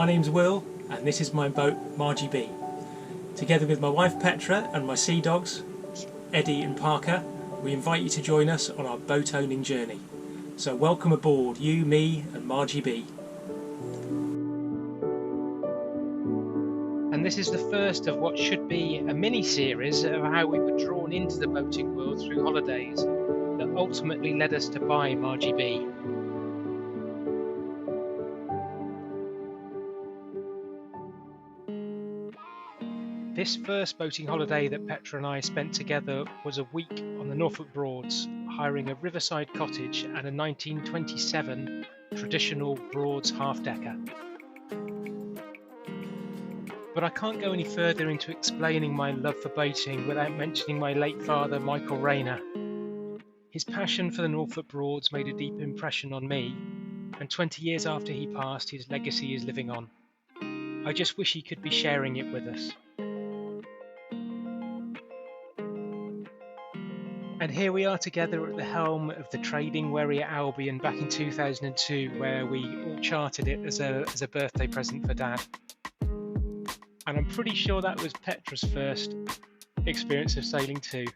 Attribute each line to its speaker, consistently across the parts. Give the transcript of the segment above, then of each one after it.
Speaker 1: name's Will, and this is my boat, Marji B. Together with my wife Petra and my sea dogs, Eddie and Parker, we invite you to join us on our boat owning journey. So welcome aboard, you, me and Marji B.
Speaker 2: And this is the first of what should be a mini-series of how we were drawn into the boating world through holidays that ultimately led us to buy Marji B. This first boating holiday that Petra and I spent together was a week on the Norfolk Broads, hiring a riverside cottage and a 1927 traditional Broads half-decker. But I can't go any further into explaining my love for boating without mentioning my late father, Michael Rayner. His passion for the Norfolk Broads made a deep impression on me, and 20 years after he passed, his legacy is living on. I just wish he could be sharing it with us. And here we are together at the helm of the trading wherry at Albion back in 2002, where we all chartered it as a birthday present for Dad. And I'm pretty sure that was Petra's first experience of sailing too.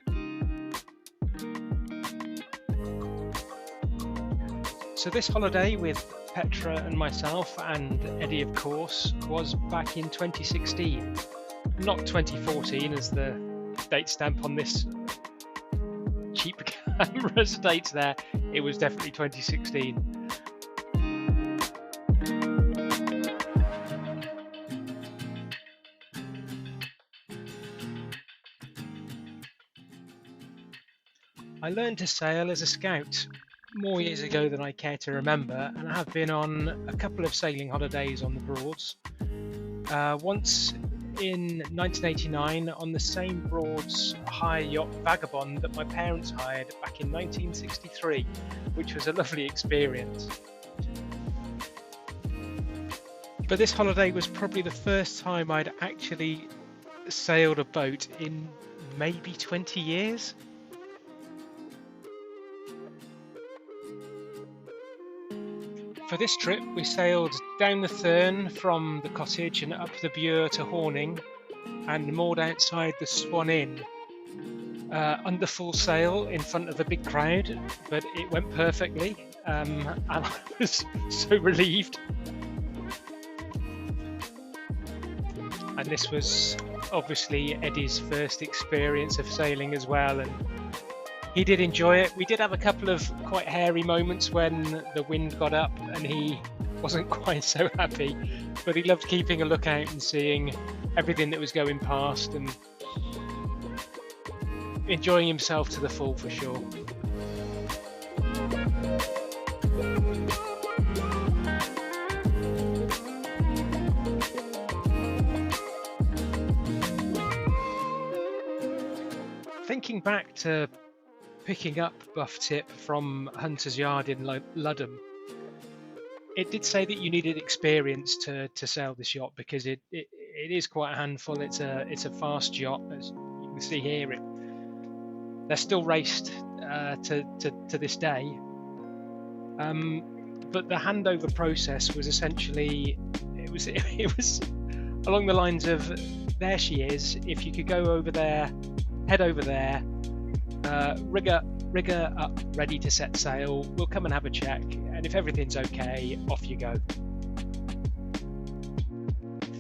Speaker 2: So this holiday with Petra and myself and Eddie, of course, was back in 2016. Not 2014 as the date stamp on this cheap camera states there. It was definitely 2016. I learned to sail as a scout more years ago than I care to remember, and I have been on a couple of sailing holidays on the Broads. Once in 1989 on the same Broads hire yacht Vagabond that my parents hired back in 1963, which was a lovely experience. But this holiday was probably the first time I'd actually sailed a boat in maybe 20 years. For this trip, we sailed down the Thurn from the cottage and up the Bure to Horning and moored outside the Swan Inn under full sail in front of a big crowd, but it went perfectly and I was so relieved. And this was obviously Eddie's first experience of sailing as well, and he did enjoy it. We did have a couple of quite hairy moments when the wind got up and he wasn't quite so happy, but he loved keeping a lookout and seeing everything that was going past and enjoying himself to the full for sure. Thinking back to picking up Buff Tip from Hunter's Yard in Ludham, it did say that you needed experience to sail this yacht because it is quite a handful. It's a fast yacht, as you can see here. They're still raced to this day, but the handover process was essentially it was along the lines of, there she is. If you could go over there, head over there. Rigger up, ready to set sail. We'll come and have a check, and if everything's okay, off you go.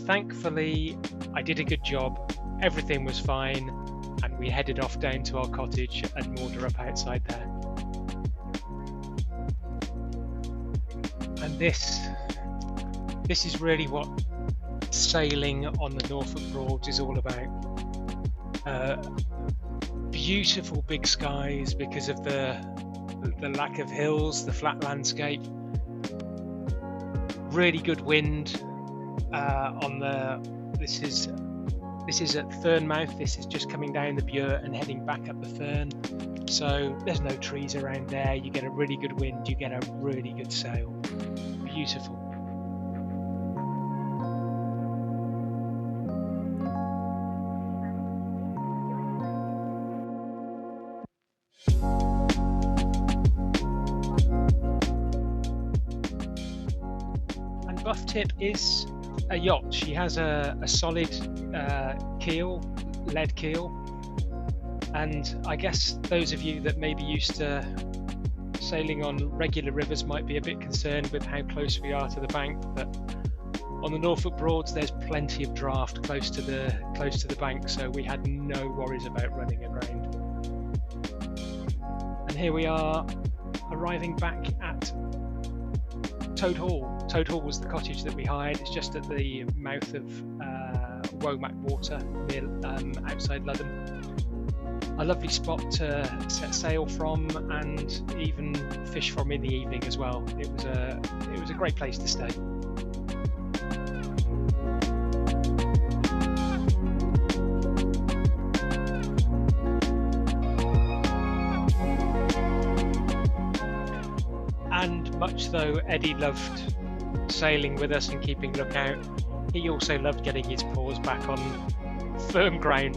Speaker 2: Thankfully, I did a good job. Everything was fine, and we headed off down to our cottage and moored her up outside there. And this is really what sailing on the Norfolk Broads is all about. Beautiful big skies because of the lack of hills, the flat landscape. Really good wind on the. This is at Thurnmouth. This is just coming down the Bure and heading back up the Thurn. So there's no trees around there. You get a really good wind. You get a really good sail. Beautiful. Buff Tip is a yacht. She has a solid keel, lead keel, and I guess those of you that may be used to sailing on regular rivers might be a bit concerned with how close we are to the bank, but on the Norfolk Broads there's plenty of draft close to the bank, so we had no worries about running aground. And here we are arriving back at Toad Hall. Toad Hall was the cottage that we hired. It's just at the mouth of Womack Water, near outside Ludham. A lovely spot to set sail from and even fish from in the evening as well. It was a great place to stay. And much though Eddie loved sailing with us and keeping lookout, he also loved getting his paws back on firm ground.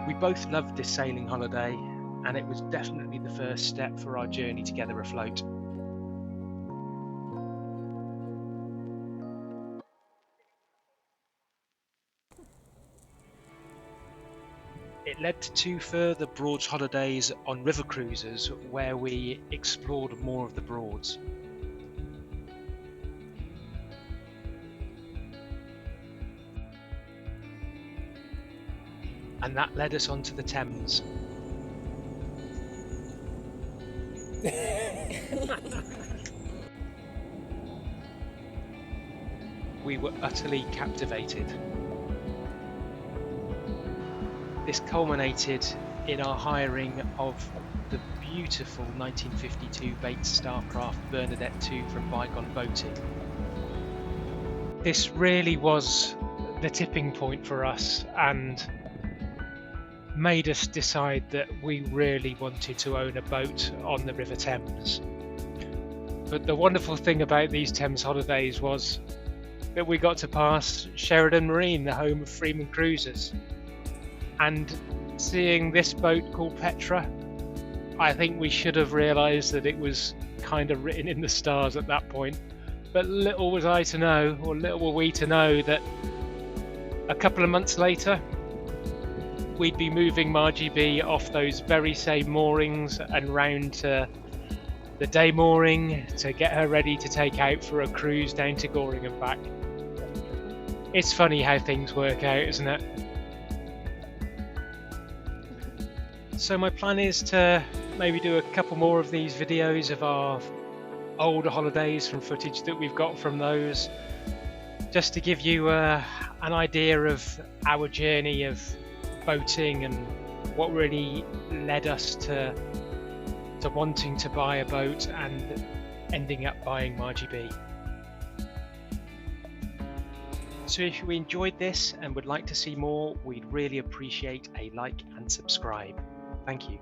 Speaker 2: We both loved this sailing holiday, and it was definitely the first step for our journey together afloat. It led to 2 further Broads holidays on river cruises where we explored more of the Broads. And that led us onto the Thames. We were utterly captivated. This culminated in our hiring of the beautiful 1952 Bates Starcraft Bernadette II from Bygone Boating. This really was the tipping point for us and made us decide that we really wanted to own a boat on the River Thames. But the wonderful thing about these Thames holidays was that we got to pass Sheridan Marine, the home of Freeman Cruisers. And seeing this boat called Petra, I think we should have realised that it was kind of written in the stars at that point. But little was I to know, or little were we to know, that a couple of months later we'd be moving Marji B off those very same moorings and round to the day mooring to get her ready to take out for a cruise down to Goring and back. It's funny how things work out, isn't it? So my plan is to maybe do a couple more of these videos of our older holidays from footage that we've got from those, just to give you an idea of our journey of boating and what really led us to wanting to buy a boat and ending up buying Marji B. So if you enjoyed this and would like to see more, we'd really appreciate a like and subscribe. Thank you.